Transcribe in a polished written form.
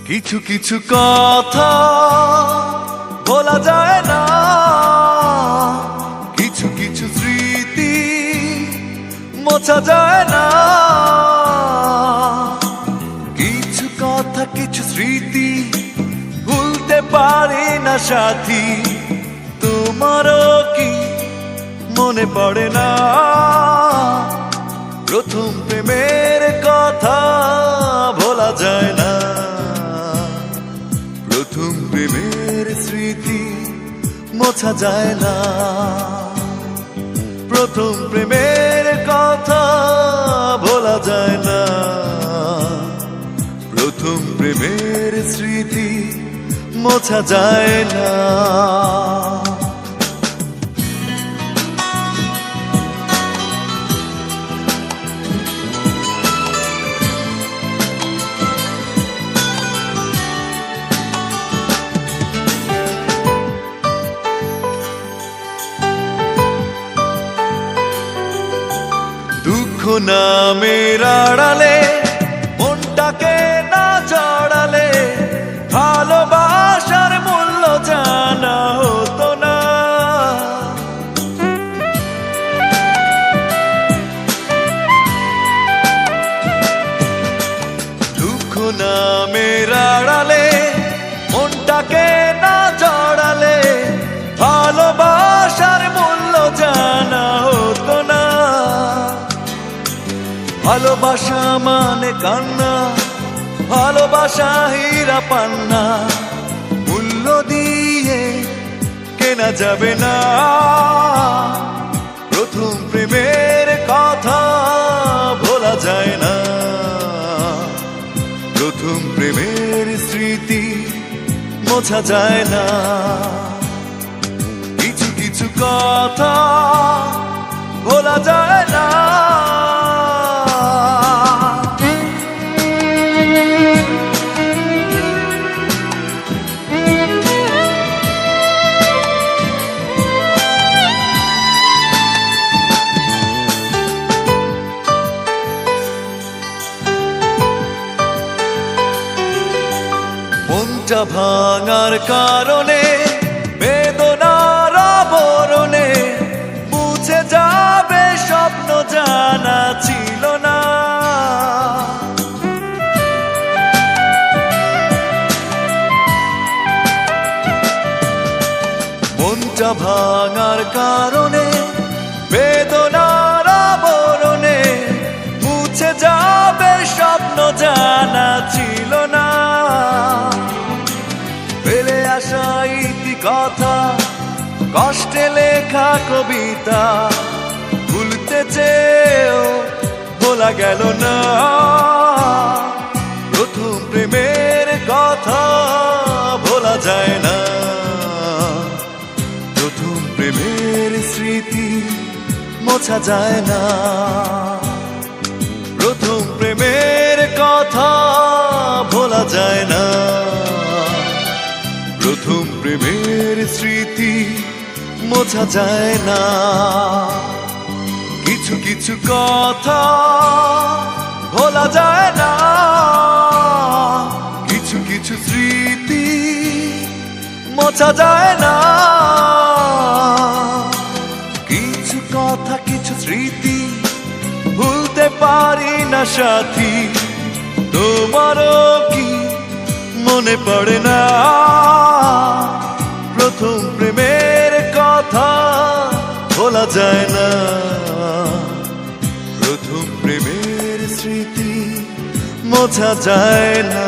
কিছু কিছু কথা বলা যায় না, কিছু কিছু স্মৃতি মোছা যায় না। কিছু কথা কিছু স্মৃতি ভুলতে পারি না সাথী, তোমারও কি মনে পড়ে না প্রথম প্রেমের কথা ভোলা যায় না। প্রথম প্রেমের স্মৃতি মোছা যায় না, প্রথম প্রেমের কথা ভোলা যায় না। প্রথম প্রেমের স্মৃতি মোছা যায় না। দুঃখ নামের আড়ালে মনটাকে না জড়ালে ভালোবাসার মূল্য জানা হতো না। দুঃখ নামের আড়ালে মনটাকে না জড়ালে ভালোবাসার মূল্য জানা হতো না। ভালোবাসা মানে কান্না, ভালোবাসা হীরা পান্না, মূল্য দিয়ে কেনা যাবে না। প্রথম প্রেমের কথা ভোলা যায় না, প্রথম প্রেমের স্মৃতি মোছা যায় না। কিছু কিছু কথা ভোলা যায় না। মনটা ভাঙার কারণে বেদনার আবরণে মুছে যাবে স্বপ্ন জানা ছিল না। মনটা ভাঙার কারণে বেদনার আবরণে মুছে যাবে স্বপ্ন জানা ছিল না। ফেলে আসা ইতি কথা, কষ্টে লেখা কবিতা ভুলতে চেয়েও ভোলা গেল না। প্রথম প্রেমের কথা ভোলা যায় না, প্রথম প্রেমের স্মৃতি মোছা যায় না। প্রথম প্রেমের কথা ভোলা যায় না, প্রথম প্রেমের স্মৃতি মোছা যায় না। কিছু কিছু কথা ভোলা যায় না, কিছু কিছু স্মৃতি মোছা যায় না। কিছু কথা কিছু স্মৃতি ভুলতে পারি না সাথী, তোমারও কি মনে পড়ে না প্রথম প্রেমের কথা ভোলা যায় না। প্রথম প্রেমের স্মৃতি মোছা যায় না।